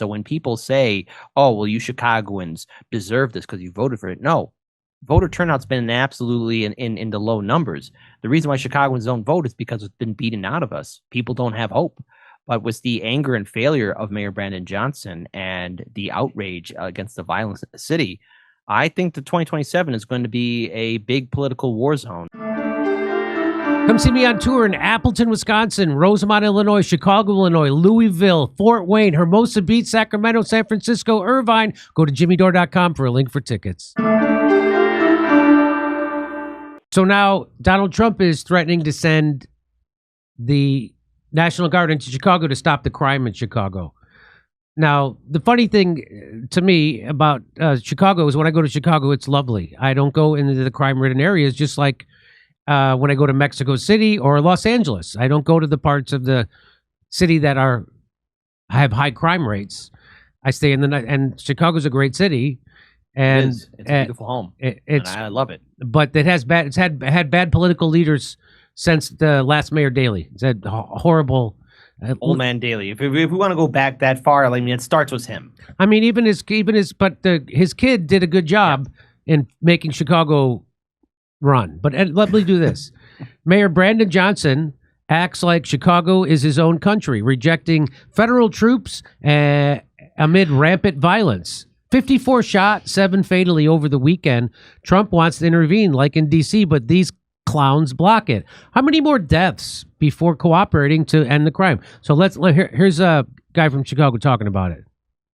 So when people say, oh, well, you Chicagoans deserve this because you voted for it. No, voter turnout's been absolutely in the low numbers. The reason why Chicagoans don't vote is because it's been beaten out of us. People don't have hope. But with the anger and failure of Mayor Brandon Johnson and the outrage against the violence in the city, I think that 2027 is going to be a big political war zone. Come see me on tour in Appleton, Wisconsin, Rosemont, Illinois, Chicago, Illinois, Louisville, Fort Wayne, Hermosa Beach, Sacramento, San Francisco, Irvine. Go to jimmydore.com for a link for tickets. So now Donald Trump is threatening to send the National Guard into Chicago to stop the crime in Chicago. Now, the funny thing to me about Chicago is when I go to Chicago, it's lovely. I don't go into the crime-ridden areas, just like when I go to Mexico City or Los Angeles. I don't go to the parts of the city that have high crime rates. I stay in the night, and Chicago's a great city. And it's a beautiful home. I love it. But it's had bad political leaders since the last Mayor Daley. It's had horrible. Old Man Daley. If we want to go back that far, I mean, it starts with him. I mean, his kid did a good job in making Chicago run. But let me do this. Mayor Brandon Johnson acts like Chicago is his own country, rejecting federal troops amid rampant violence. 54 shot, 7 fatally over the weekend. Trump wants to intervene like in D.C., but these clowns block it. How many more deaths before cooperating to end the crime? So here's a guy from Chicago talking about it.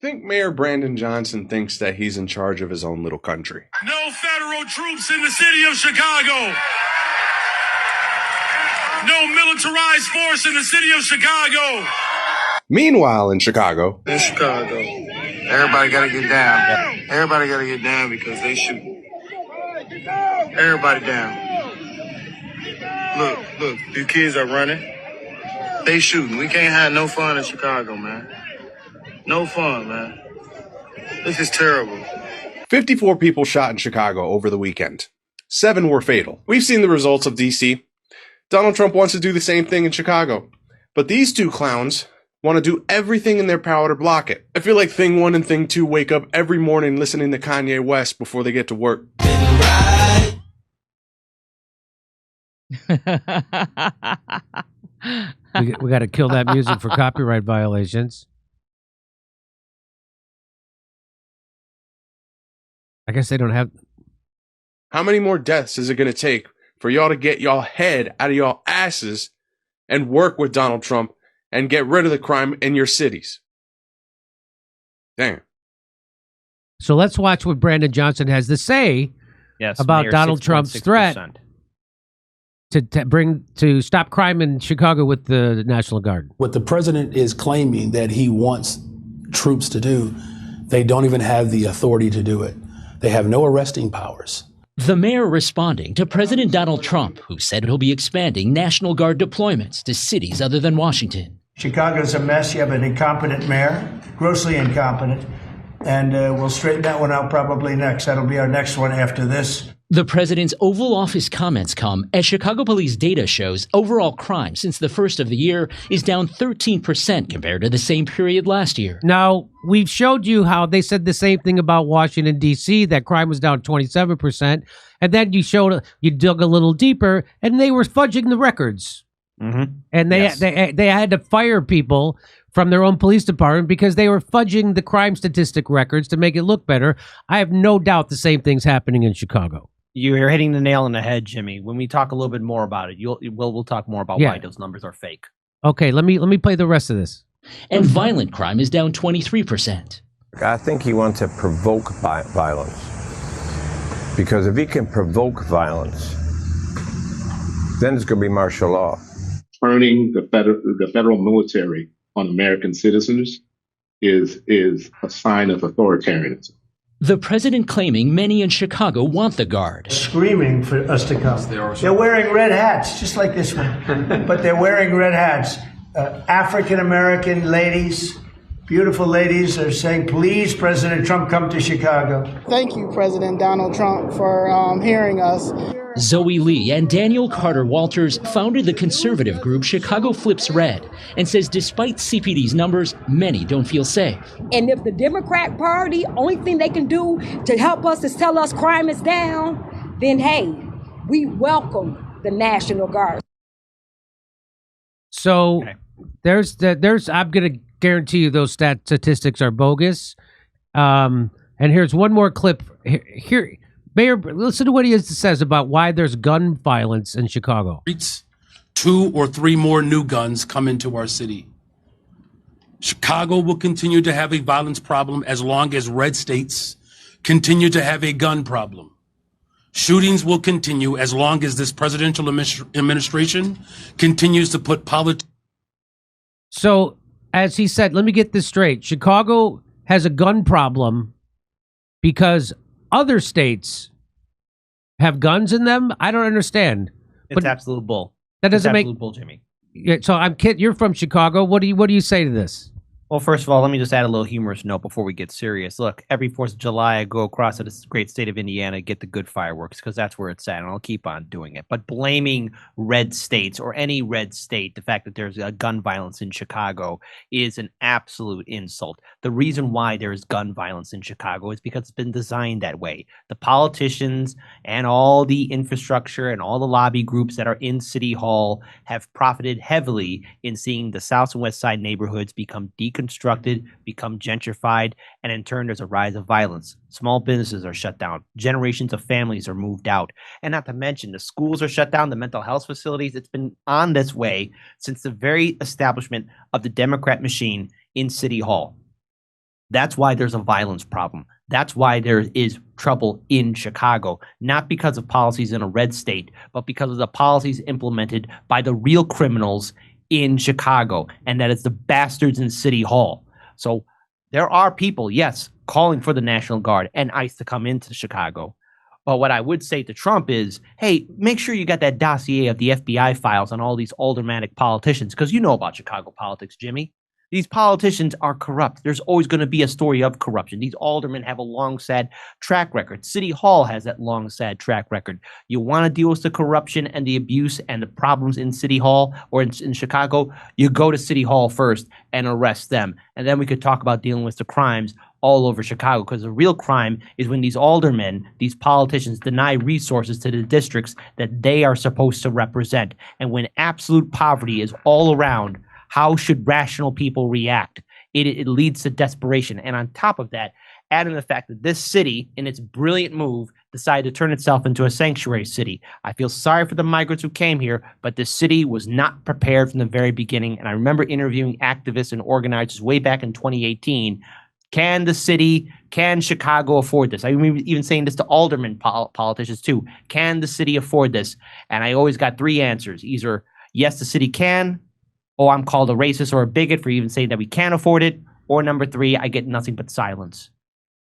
I think Mayor Brandon Johnson thinks that he's in charge of his own little country. No federal troops in the city of Chicago. No militarized force in the city of Chicago. Meanwhile, in Chicago, everybody got to get down. Yep. Everybody got to get down because they shoot. Everybody down. Look, these kids are running. They shooting. We can't have no fun in Chicago, man. No fun, man. This is terrible. 54 people shot in Chicago over the weekend. 7 were fatal. We've seen the results of D.C. Donald Trump wants to do the same thing in Chicago. But these two clowns want to do everything in their power to block it. I feel like Thing 1 and Thing 2 wake up every morning listening to Kanye West before they get to work. We got to kill that music for copyright violations. I guess they don't have. How many more deaths is it going to take for y'all to get y'all head out of y'all asses and work with Donald Trump and get rid of the crime in your cities? Damn. So let's watch what Brandon Johnson has to say about Donald Trump's threat to stop crime in Chicago with the National Guard. What the president is claiming that he wants troops to do, they don't even have the authority to do it. They have no arresting powers. The mayor responding to President Donald Trump, who said he'll be expanding National Guard deployments to cities other than Washington. Chicago's a mess. You have an incompetent mayor, grossly incompetent, and we'll straighten that one out probably next. That'll be our next one after this. The president's Oval Office comments come as Chicago police data shows overall crime since the first of the year is down 13% compared to the same period last year. Now, we've showed you how they said the same thing about Washington, D.C., that crime was down 27%. And then you dug a little deeper, and they were fudging the records. Mm-hmm. And they had to fire people from their own police department because they were fudging the crime statistic records to make it look better. I have no doubt the same thing's happening in Chicago. You're hitting the nail on the head, Jimmy. When we talk a little bit more about it, we'll talk more about why those numbers are fake. Okay, let me play the rest of this. And violent crime is down 23%. I think he wants to provoke violence. Because if he can provoke violence, then it's going to be martial law. Turning the federal military on American citizens is a sign of authoritarianism. The president claiming many in Chicago want the Guard. Screaming for us to come. They're wearing red hats, just like this one. But they're wearing red hats. African-American ladies, Beautiful ladies are saying, please, President Trump, come to Chicago. Thank you, President Donald Trump, for hearing us. Zoe Lee and Daniel Carter Walters founded the conservative group Chicago Flips Red and says despite CPD's numbers, many don't feel safe. And if the Democrat Party, only thing they can do to help us is tell us crime is down, then hey, we welcome the National Guard. So there's I'm going to guarantee you those statistics are bogus. And here's one more clip. Here, Mayor, listen to what he says about why there's gun violence in Chicago. 2 or 3 more new guns come into our city. Chicago will continue to have a violence problem as long as red states continue to have a gun problem. Shootings will continue as long as this presidential administration continues to put politics. So, as he said, let me get this straight. Chicago has a gun problem because other states have guns in them? I don't understand. It's absolute bull. That doesn't make absolute bull, Jimmy. Yeah, so I'm kidding. You're from Chicago. What do you say to this? Well, first of all, let me just add a little humorous note before we get serious. Look, every 4th of July, I go across to the great state of Indiana, get the good fireworks, because that's where it's at, and I'll keep on doing it. But blaming red states or any red state, the fact that there's a gun violence in Chicago is an absolute insult. The reason why there is gun violence in Chicago is because it's been designed that way. The politicians and all the infrastructure and all the lobby groups that are in City Hall have profited heavily in seeing the South and West Side neighborhoods become deconstructed, become gentrified, and in turn there's a rise of violence. Small businesses are shut down. Generations of families are moved out. And not to mention the schools are shut down, the mental health facilities. It's been on this way since the very establishment of the Democrat machine in City Hall. That's why there's a violence problem. That's why there is trouble in Chicago, not because of policies in a red state, but because of the policies implemented by the real criminals in Chicago, and that it's the bastards in City Hall. So there are people, yes, calling for the National Guard and ICE to come into Chicago. But what I would say to Trump is, hey, make sure you got that dossier of the FBI files on all these aldermanic politicians, because you know about Chicago politics, Jimmy. These politicians are corrupt. There's always going to be a story of corruption. These aldermen have a long, sad track record. City Hall has that long, sad track record. You want to deal with the corruption and the abuse and the problems in City Hall or in Chicago, you go to City Hall first and arrest them. And then we could talk about dealing with the crimes all over Chicago, because the real crime is when these aldermen, these politicians, deny resources to the districts that they are supposed to represent. And when absolute poverty is all around, how should rational people react? It leads to desperation. And on top of that, add in the fact that this city, in its brilliant move, decided to turn itself into a sanctuary city. I feel sorry for the migrants who came here, but this city was not prepared from the very beginning. And I remember interviewing activists and organizers way back in 2018. Can Chicago afford this? I remember even saying this to aldermen politicians too. Can the city afford this? And I always got 3 answers. Either yes, the city can, or I'm called a racist or a bigot for even saying that we can't afford it, or number 3, I get nothing but silence.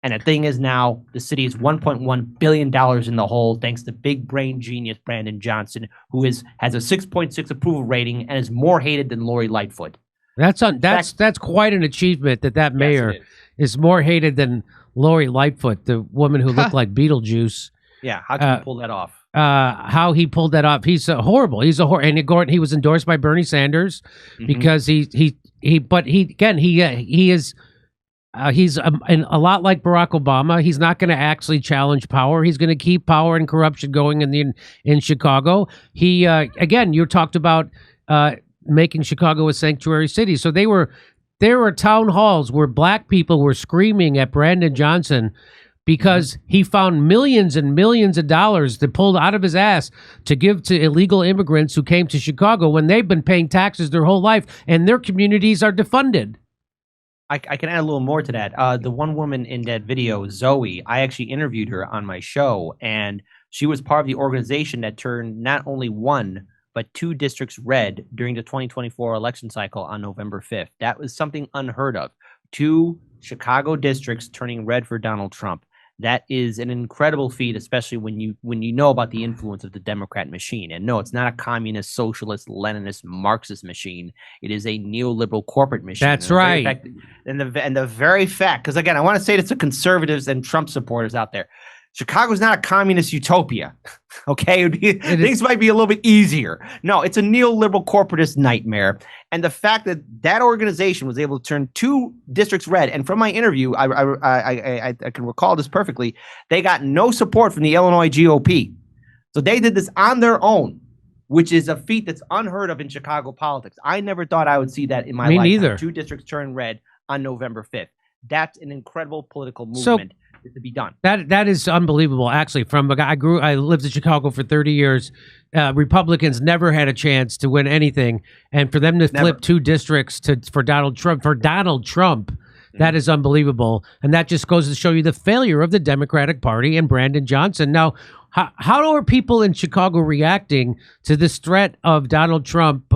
And the thing is now, the city is $1.1 billion in the hole thanks to big brain genius Brandon Johnson, who has a 6.6 approval rating and is more hated than Lori Lightfoot. That's quite an achievement that mayor is more hated than Lori Lightfoot, the woman who looked like Beetlejuice. Yeah, how can you pull that off? How he pulled that off? He's horrible. He's and Gordon. He was endorsed by Bernie Sanders because he's a lot like Barack Obama. He's not going to actually challenge power. He's going to keep power and corruption going in Chicago. He again, you talked about making Chicago a sanctuary city. So there were town halls where black people were screaming at Brandon Johnson because he found millions and millions of dollars that pulled out of his ass to give to illegal immigrants who came to Chicago when they've been paying taxes their whole life and their communities are defunded. I can add a little more to that. The one woman in that video, Zoe, I actually interviewed her on my show, and she was part of the organization that turned not only 1, but 2 districts red during the 2024 election cycle on November 5th. That was something unheard of. 2 Chicago districts turning red for Donald Trump. That is an incredible feat, especially when you know about the influence of the Democrat machine. And no, it's not a communist, socialist, Leninist, Marxist machine. It is a neoliberal corporate machine. That's right. And the very fact, because again, I want to say this to conservatives and Trump supporters out there. Chicago's not a communist utopia, okay? Things might be a little bit easier. No, it's a neoliberal corporatist nightmare. And the fact that that organization was able to turn 2 districts red, and from my interview, I can recall this perfectly, they got no support from the Illinois GOP. So they did this on their own, which is a feat that's unheard of in Chicago politics. I never thought I would see that in my lifetime. Neither. 2 districts turn red on November 5th. That's an incredible political movement. To be done. That is unbelievable. Actually, from a guy, I lived in Chicago for 30 years. Republicans never had a chance to win anything, and for them to flip 2 districts for Donald Trump, that is unbelievable. And that just goes to show you the failure of the Democratic Party and Brandon Johnson. Now, how are people in Chicago reacting to this threat of Donald Trump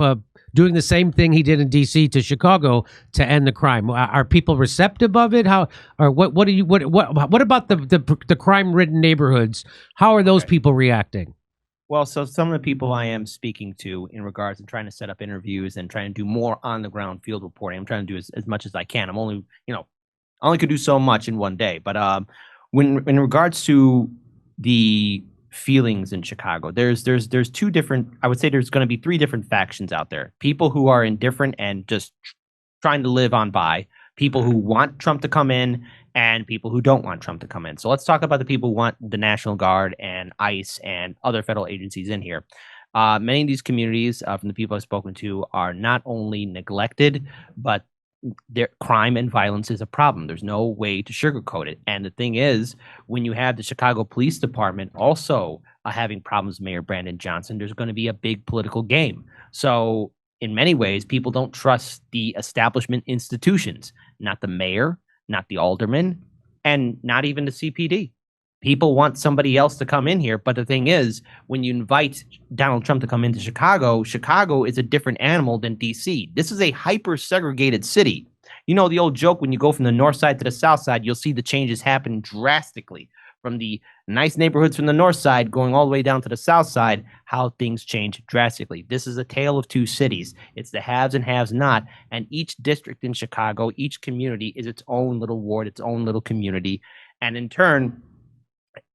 doing the same thing he did in D.C. to Chicago to end the crime? Are people receptive of it? What about the crime-ridden neighborhoods? How are those people reacting? Well, so some of the people I am speaking to in regards to trying to set up interviews and trying to do more on the ground field reporting, I'm trying to do as much as I can. I only could do so much in one day. But when in regards to the feelings in Chicago, there's 2 different, I would say there's going to be 3 different factions out there. People who are indifferent and just trying to live on by, people who want Trump to come in, and people who don't want Trump to come in. So let's talk about the people who want the National Guard and ICE and other federal agencies in here. Many of these communities, from the people I've spoken to, are not only neglected, but their crime and violence is a problem. There's no way to sugarcoat it. And the thing is, when you have the Chicago Police Department also having problems with Mayor Brandon Johnson, there's going to be a big political game. So in many ways, people don't trust the establishment institutions, not the mayor, not the alderman, and not even the CPD. People want somebody else to come in here. But the thing is, when you invite Donald Trump to come into Chicago, Chicago is a different animal than D.C. This is a hyper-segregated city. You know the old joke, when you go from the north side to the south side, you'll see the changes happen drastically. From the nice neighborhoods from the north side going all the way down to the south side, how things change drastically. This is a tale of 2 cities. It's the haves and haves not. And each district in Chicago, each community is its own little ward, its own little community. And in turn,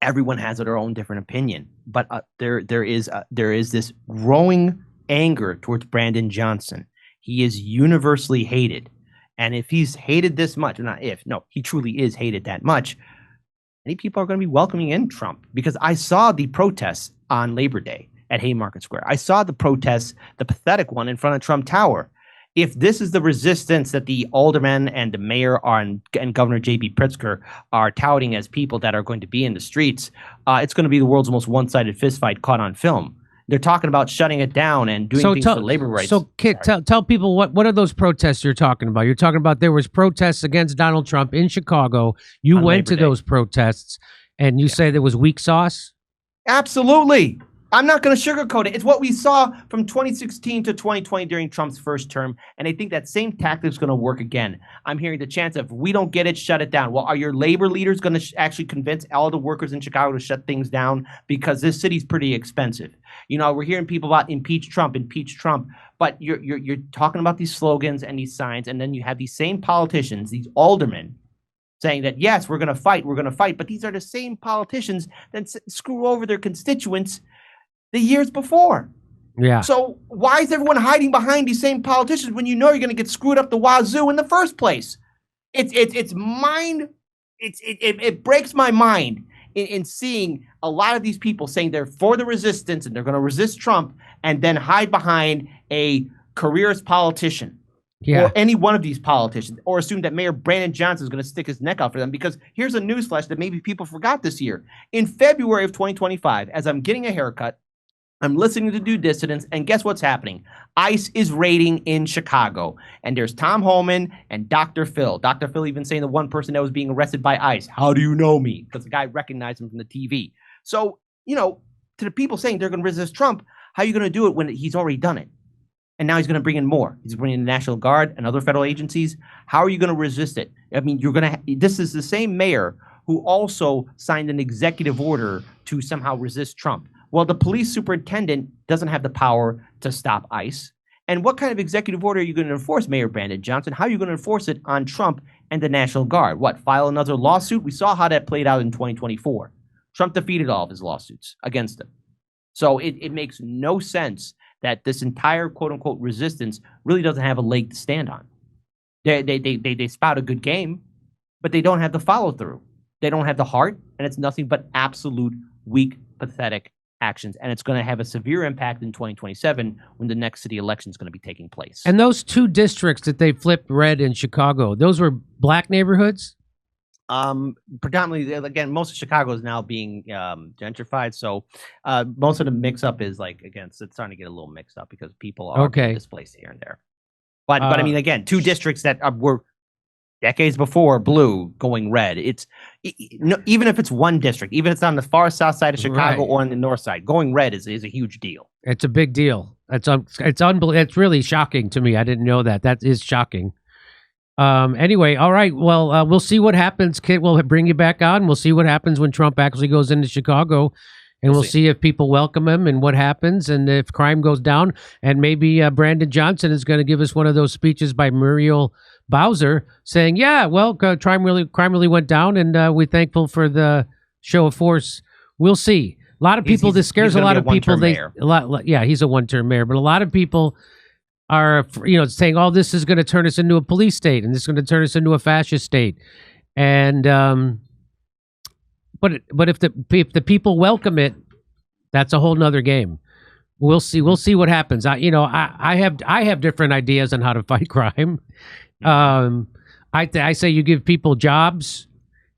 everyone has their own different opinion, but there is this growing anger towards Brandon Johnson. He is universally hated, and if he's hated this much, he truly is hated that much. Many people are going to be welcoming in Trump, because I saw the protests on Labor Day at Haymarket Square. I saw the protests, the pathetic one in front of Trump Tower. If this is the resistance that the aldermen and the mayor and Governor J.B. Pritzker are touting as people that are going to be in the streets, it's going to be the world's most one-sided fistfight caught on film. They're talking about shutting it down and doing things for labor rights. So, Kit, tell people what are those protests you're talking about? You're talking about there was protests against Donald Trump in Chicago. You went to those protests, and you say there was weak sauce? Absolutely. I'm not going to sugarcoat it. It's what we saw from 2016 to 2020 during Trump's first term, and I think that same tactic is going to work again. I'm hearing the chance of, we don't get it, shut it down. Well, are your labor leaders going to actually convince all the workers in Chicago to shut things down? Because this city's pretty expensive. We're hearing people about impeach Trump, but you're talking about these slogans and these signs, and then you have these same politicians, these aldermen, saying that, yes, we're going to fight, but these are the same politicians that screw over their constituents the years before. Yeah. So why is everyone hiding behind these same politicians when you know you're going to get screwed up the wazoo in the first place? It breaks my mind in seeing a lot of these people saying they're for the resistance and they're going to resist Trump, and then hide behind a careerist politician. Yeah. Or any one of these politicians, or assume that Mayor Brandon Johnson is going to stick his neck out for them. Because here's a newsflash that maybe people forgot this year. In February of 2025, as I'm getting a haircut, I'm listening to Due Dissidents, and guess what's happening? ICE is raiding in Chicago, and there's Tom Homan and Dr. Phil. Dr. Phil even saying the one person that was being arrested by ICE, how do you know me? Because the guy recognized him from the TV. So, to the people saying they're going to resist Trump, how are you going to do it when he's already done it? And now he's going to bring in more. He's bringing in the National Guard and other federal agencies. How are you going to resist it? I mean, this is the same mayor who also signed an executive order to somehow resist Trump. Well, the police superintendent doesn't have the power to stop ICE. And what kind of executive order are you going to enforce, Mayor Brandon Johnson? How are you going to enforce it on Trump and the National Guard? What, file another lawsuit? We saw how that played out in 2024. Trump defeated all of his lawsuits against him. So it makes no sense that this entire quote-unquote resistance really doesn't have a leg to stand on. They spout a good game, but they don't have the follow-through. They don't have the heart, and it's nothing but absolute weak, pathetic actions. And it's going to have a severe impact in 2027 when the next city election is going to be taking place. And those 2 districts that they flipped red in Chicago, those were black neighborhoods? Predominantly, again, most of Chicago is now being gentrified. So most of the mix-up is like, again, it's starting to get a little mixed up because people are being displaced here and there. But I mean, again, 2 districts that were decades before blue going red. Even if it's one district, even if it's on the far south side of Chicago or on the north side, going red is a huge deal. It's a big deal. It's unbelievable. It's really shocking to me. I didn't know that. That is shocking. Anyway, all right. Well, we'll see what happens. Kit, we'll bring you back on. We'll see what happens when Trump actually goes into Chicago, and we'll see if people welcome him and what happens, and if crime goes down. And maybe Brandon Johnson is going to give us one of those speeches by Muriel Bowser saying, "Yeah, well, crime really went down, and we're thankful for the show of force." We'll see. A lot of people. This scares a lot of people. Yeah, he's a one-term mayor, but a lot of people are, saying, "Oh, this is going to turn us into a police state, and this is going to turn us into a fascist state." And but if the people welcome it, that's a whole nother game. We'll see. We'll see what happens. I have different ideas on how to fight crime. I say you give people jobs,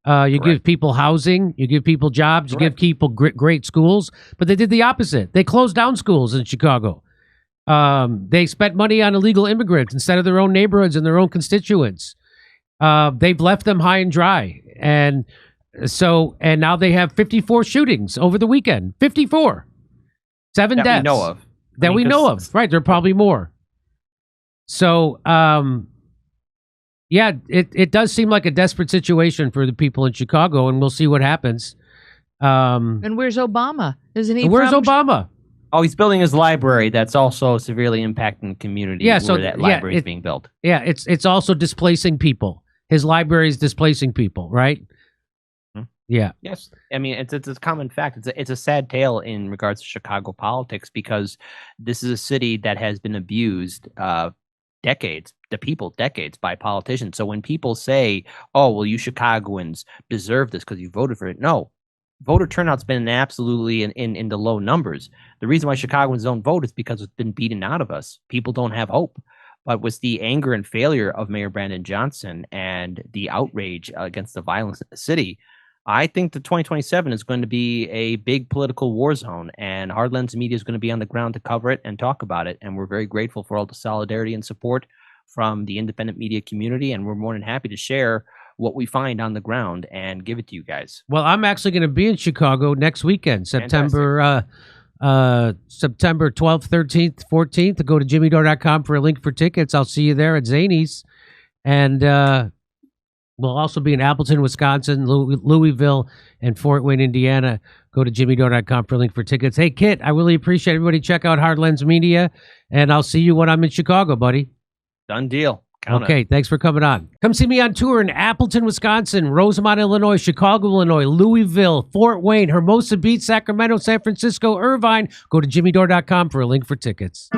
you give people housing, you give people jobs, you give people great schools. But they did the opposite. They closed down schools in Chicago. They spent money on illegal immigrants instead of their own neighborhoods and their own constituents. They've left them high and dry. And now they have 54 shootings over the weekend. 54. 7 deaths. That we know of. Right. There are probably more. So, yeah, it does seem like a desperate situation for the people in Chicago, and we'll see what happens. And where's Obama? Isn't he? Where's Obama? Oh, he's building his library. That's also severely impacting the community where that library is being built. Yeah, it's also displacing people. His library is displacing people, right? Hmm. Yeah. Yes. I mean, it's a common fact. It's a sad tale in regards to Chicago politics because this is a city that has been abused decades by politicians. So when people say, "Oh, well, you Chicagoans deserve this because you voted for it," no. Voter turnout's been absolutely in the low numbers. The reason why Chicagoans don't vote is because it's been beaten out of us. People don't have hope. But with the anger and failure of Mayor Brandon Johnson and the outrage against the violence in the city, I think that 2027 is going to be a big political war zone, and Hard Lens Media is going to be on the ground to cover it and talk about it. And we're very grateful for all the solidarity and support from the independent media community, and we're more than happy to share what we find on the ground and give it to you guys. Well, I'm actually going to be in Chicago next weekend, September 12th, 13th, 14th. Go to jimmydore.com for a link for tickets. I'll see you there at Zany's. And we'll also be in Appleton, Wisconsin, Louisville, and Fort Wayne, Indiana. Go to jimmydore.com for a link for tickets. Hey, Kit, I really appreciate everybody. Check out Hard Lens Media, and I'll see you when I'm in Chicago, buddy. Done deal. Okay, thanks for coming on. Come see me on tour in Appleton, Wisconsin, Rosemont, Illinois, Chicago, Illinois, Louisville, Fort Wayne, Hermosa Beach, Sacramento, San Francisco, Irvine. Go to jimmydore.com for a link for tickets.